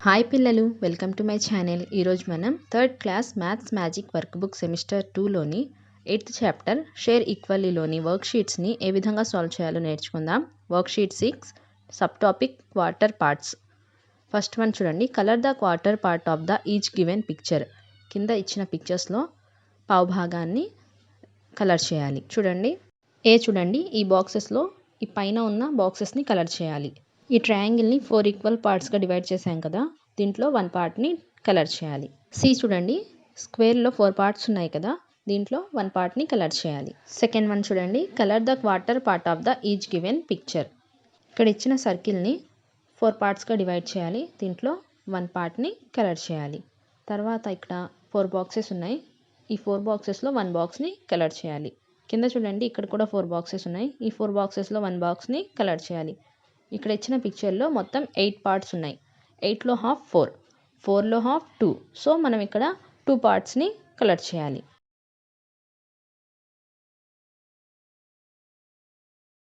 Hi పిల్లలు, welcome to my channel. ఈరోజు మనం third class maths magic workbook semester 2లోని 8th చాప్టర్ షేర్ ఈక్వల్లీలోని వర్క్ షీట్స్ని ఏ విధంగా సాల్వ్ చేయాలో నేర్చుకుందాం. Worksheet 6 subtopic quarter parts. First one చూడండి, colour the quarter part of the each given picture. కింద ఇచ్చిన పిక్చర్స్లో పావు భాగాన్ని కలర్ చేయాలి. చూడండి చూడండి ఈ బాక్సెస్లో ఈ పైన ఉన్న బాక్సెస్ని కలర్ చేయాలి. ఈ ట్రయాంగిల్ని 4 ఈక్వల్ పార్ట్స్గా డివైడ్ చేసాం కదా, దీంట్లో 1 పార్ట్ని కలర్ చేయాలి. సి చూడండి, స్క్వేర్లో 4 పార్ట్స్ ఉన్నాయి కదా, దీంట్లో 1 పార్ట్ని కలర్ చేయాలి. సెకండ్ వన్ చూడండి, colour the quarter part of the each given picture. ఇక్కడ ఇచ్చిన సర్కిల్ని 4 పార్ట్స్గా డివైడ్ చేయాలి, దీంట్లో 1 పార్ట్ని కలర్ చేయాలి. తర్వాత ఇక్కడ 4 బాక్సెస్ ఉన్నాయి, ఈ 4 బాక్సెస్లో 1 బాక్స్ని కలర్ చేయాలి. కింద చూడండి, ఇక్కడ కూడా 4 బాక్సెస్ ఉన్నాయి, ఈ 4 బాక్సెస్లో 1 బాక్స్ని కలర్ చేయాలి. ఇక్కడ ఇచ్చిన పిక్చర్లో మొత్తం 8 పార్ట్స్ ఉన్నాయి. 8లో హాఫ్ 4, 4లో హాఫ్ 2. సో మనం ఇక్కడ 2 పార్ట్స్ని కలర్ చేయాలి.